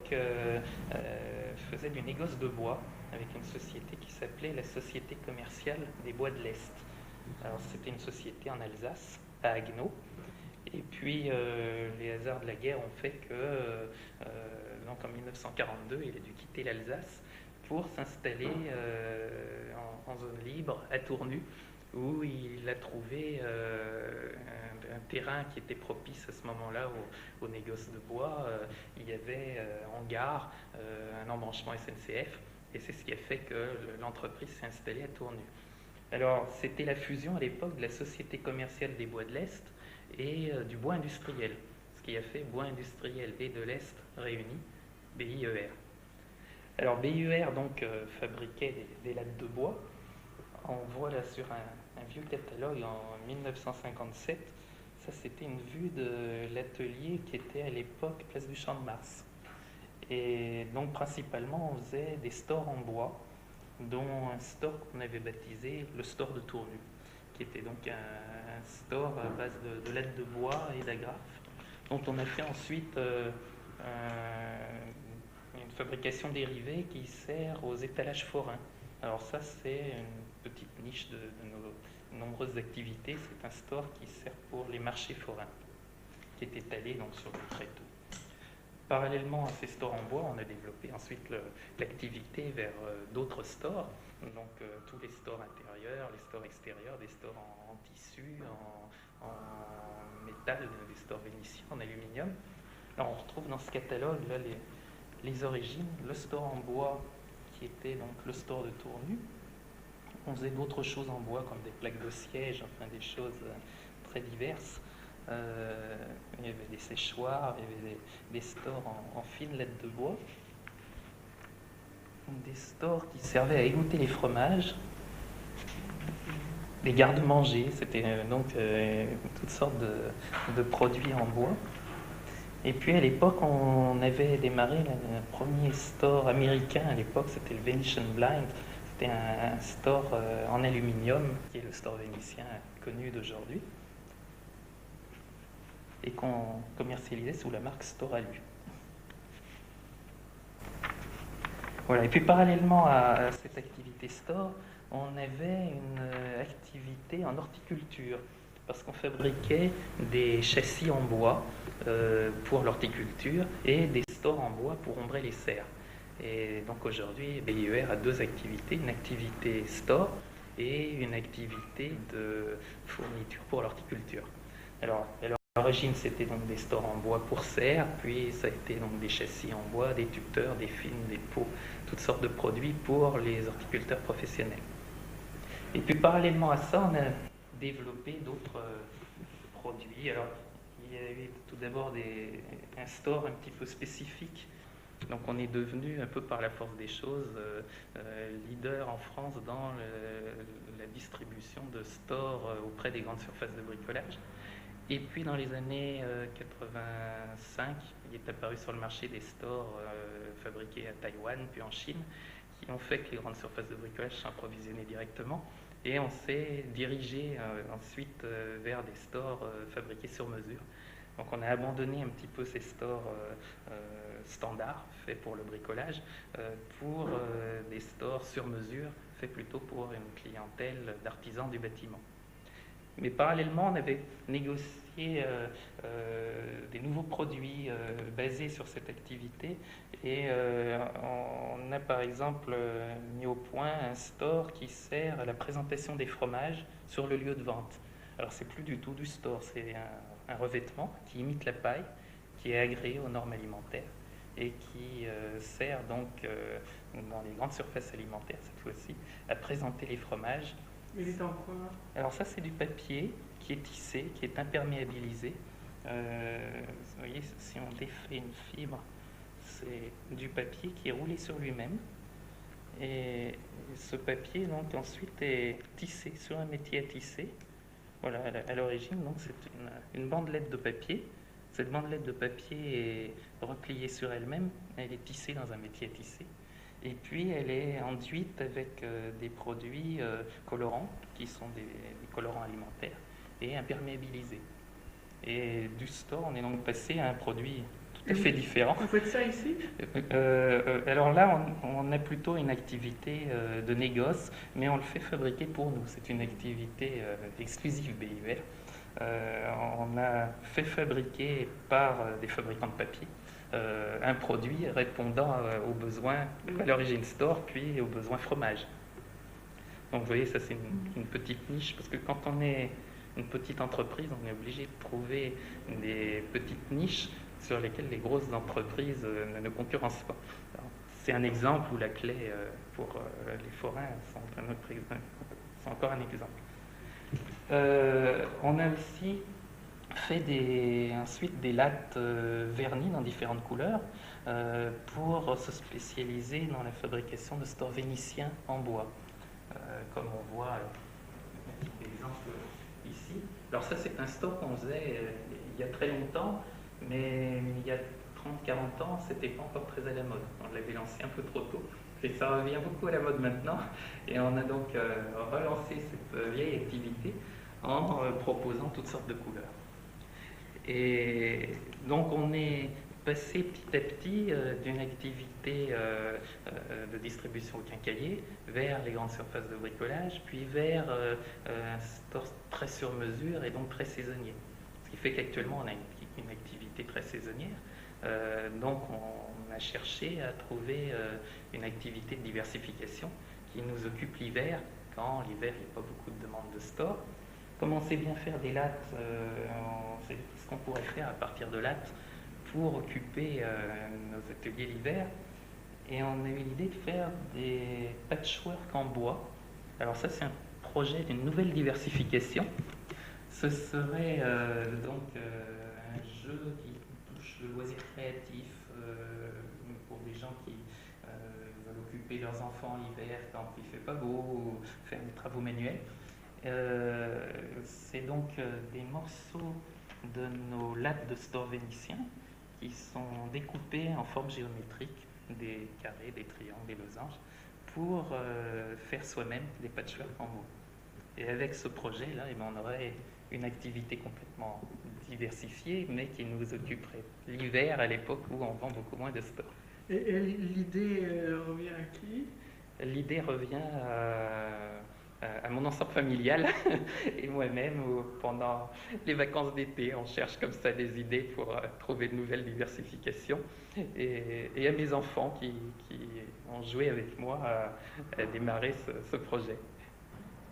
l'époque, faisait du négoce de bois avec une société qui s'appelait la Société commerciale des bois de l'Est. Alors c'était une société en Alsace, à Haguenau. Et puis les hasards de la guerre ont fait que, donc en 1942, il a dû quitter l'Alsace pour s'installer en zone libre à Tournu, où il a trouvé un terrain qui était propice à ce moment-là au négoce de bois. Il y avait en gare un embranchement SNCF, et c'est ce qui a fait que l'entreprise s'est installée à Tournu. Alors, c'était la fusion à l'époque de la Société commerciale des bois de l'Est et du bois industriel, ce qui a fait bois industriel et de l'Est réunis, BIER. Alors, BIER donc fabriquait des lattes de bois. On voit là sur un vieux catalogue en 1957. Ça, c'était une vue de l'atelier qui était à l'époque place du Champ de Mars. Et donc, principalement, on faisait des stores en bois, dont un store qu'on avait baptisé le store de Tournu, qui était donc un store à base de lattes de bois et d'agrafes, dont on a fait ensuite une fabrication dérivée qui sert aux étalages forains. Alors ça, c'est une petite niche de nos nombreuses activités. C'est un store qui sert pour les marchés forains, qui est étalé donc sur le tréteau. Parallèlement à ces stores en bois, on a développé ensuite l'activité vers d'autres stores, donc tous les stores intérieurs, les stores extérieurs, des stores en tissu, en métal, des stores vénitiens, en aluminium. Alors on retrouve dans ce catalogue là les origines, le store en bois qui était donc le store de Tournu. On faisait d'autres choses en bois comme des plaques de siège, enfin des choses très diverses. Il y avait des séchoirs, il y avait des stores en fines lattes de bois, des stores qui servaient à égoutter les fromages, des garde-manger, c'était donc toutes sortes de produits en bois. Et puis à l'époque, on avait démarré un premier store américain, à l'époque c'était le Venetian Blind, c'était un store en aluminium, qui est le store vénitien connu d'aujourd'hui, et qu'on commercialisait sous la marque Storalu. Voilà. Et puis parallèlement à cette activité store, on avait une activité en horticulture, parce qu'on fabriquait des châssis en bois pour l'horticulture et des stores en bois pour ombrer les serres. Et donc aujourd'hui, BIER a deux activités, une activité store et une activité de fourniture pour l'horticulture. Alors, à l'origine, c'était donc des stores en bois pour serre, puis ça a été donc des châssis en bois, des tuteurs, des films, des pots, toutes sortes de produits pour les horticulteurs professionnels. Et puis parallèlement à ça, on a développé d'autres produits. Alors, il y avait tout d'abord un store un petit peu spécifique. Donc on est devenu, un peu par la force des choses, leader en France dans la distribution de stores auprès des grandes surfaces de bricolage. Et puis dans les années 85, il est apparu sur le marché des stores fabriqués à Taïwan, puis en Chine, qui ont fait que les grandes surfaces de bricolage s'approvisionnaient directement. Et on s'est dirigé ensuite vers des stores fabriqués sur mesure. Donc on a abandonné un petit peu ces stores standards, faits pour le bricolage, pour des stores sur mesure, faits plutôt pour une clientèle d'artisans du bâtiment. Mais parallèlement, on avait négocié des nouveaux produits basés sur cette activité et on a par exemple mis au point un store qui sert à la présentation des fromages sur le lieu de vente. Alors c'est plus du tout du store, c'est un revêtement qui imite la paille, qui est agréé aux normes alimentaires et qui sert donc dans les grandes surfaces alimentaires cette fois-ci à présenter les fromages. Il est en quoi? Alors ça, c'est du papier qui est tissé, qui est imperméabilisé. Vous voyez, si on défait une fibre, c'est du papier qui est roulé sur lui-même. Et ce papier, donc, ensuite est tissé sur un métier à tisser. Voilà, à l'origine, donc, c'est une bandelette de papier. Cette bandelette de papier est repliée sur elle-même. Elle est tissée dans un métier à tisser. Et puis elle est enduite avec des produits colorants, qui sont des colorants alimentaires, et imperméabilisés. Et du store, on est donc passé à un produit tout tout à fait différent. Vous faites ça ici? Alors là, on a plutôt une activité de négoce, mais on le fait fabriquer pour nous. C'est une activité exclusive BIVR. On a fait fabriquer par des fabricants de papier un produit répondant aux besoins à l'origine store, puis aux besoins fromage. Donc vous voyez, ça c'est une petite niche, parce que quand on est une petite entreprise, on est obligé de trouver des petites niches sur lesquelles les grosses entreprises ne concurrencent pas. C'est un exemple où la clé pour les forains sont encore un exemple. On a aussi fait ensuite des lattes vernies dans différentes couleurs pour se spécialiser dans la fabrication de stores vénitiens en bois. Comme on voit l'exemple ici. Alors ça c'est un store qu'on faisait il y a très longtemps, mais il y a 30-40 ans, c'était pas encore très à la mode. On l'avait lancé un peu trop tôt. Et ça revient beaucoup à la mode maintenant. Et on a donc relancé cette vieille activité en proposant toutes sortes de couleurs. Et donc on est passé petit à petit d'une activité de distribution au quincaillier vers les grandes surfaces de bricolage, puis vers un store très sur mesure et donc très saisonnier. Ce qui fait qu'actuellement on a une activité très saisonnière. Donc on a cherché à trouver une activité de diversification qui nous occupe l'hiver, quand l'hiver il n'y a pas beaucoup de demandes de store. Comme on sait bien faire des lattes, on sait ce qu'on pourrait faire à partir de lattes pour occuper nos ateliers l'hiver. Et on a eu l'idée de faire des patchwork en bois. Alors ça c'est un projet d'une nouvelle diversification. Ce serait donc un jeu qui touche le loisir créatif pour des gens qui veulent occuper leurs enfants l'hiver quand il ne fait pas beau ou faire des travaux manuels. C'est donc des morceaux de nos lattes de store vénitiens qui sont découpés en forme géométrique, des carrés, des triangles, des losanges, pour faire soi-même des patchwork en bois. Et avec ce projet-là, on aurait une activité complètement diversifiée, mais qui nous occuperait l'hiver à l'époque où on vend beaucoup moins de store. Et l'idée revient à qui? L'idée revient à mon ensemble familial et moi-même pendant les vacances d'été. On cherche comme ça des idées pour trouver de nouvelles diversifications et à mes enfants qui ont joué avec moi à démarrer ce projet.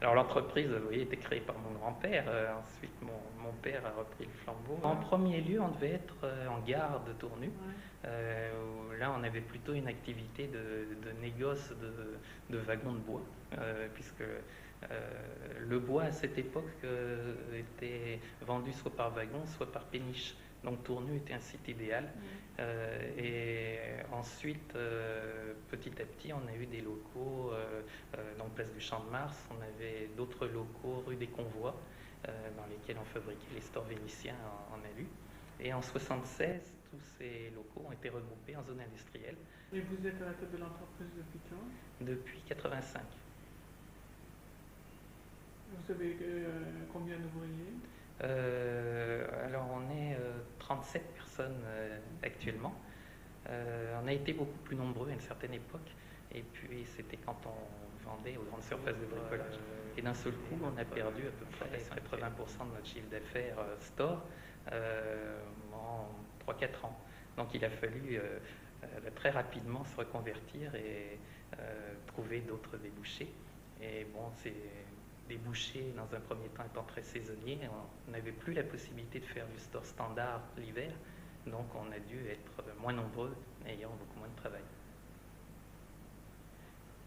Alors l'entreprise, vous voyez, était créée par mon grand-père. Ensuite, mon père a repris le flambeau. En premier lieu, on devait être en gare de Tournu. Où là, on avait plutôt une activité de négoce de wagons de bois, puisque le bois à cette époque était vendu soit par wagon, soit par péniche. Donc Tournu était un site idéal. Et ensuite, petit à petit, on a eu des locaux dans Place du Champ de Mars. On avait d'autres locaux rue des Convois, dans lesquels on fabriquait les stores vénitiens en alu. Et en 1976, tous ces locaux ont été regroupés en zone industrielle. Et vous êtes à la tête de l'entreprise depuis quand? Depuis 1985. Vous avez combien d'ouvriers? Alors on est 37 personnes actuellement. On a été beaucoup plus nombreux à une certaine époque. Et puis c'était quand on vendait aux grandes surfaces de bricolage. Et d'un seul coup, on a perdu à peu près 80% de notre chiffre d'affaires store en 3-4 ans. Donc il a fallu très rapidement se reconvertir et trouver d'autres débouchés. Et bon, c'est débouchés dans un premier temps étant très saisonniers. On n'avait plus la possibilité de faire du store standard l'hiver. Donc on a dû être moins nombreux, ayant beaucoup moins de travail.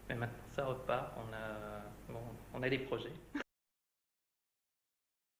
Mais maintenant ça repart, on a des projets.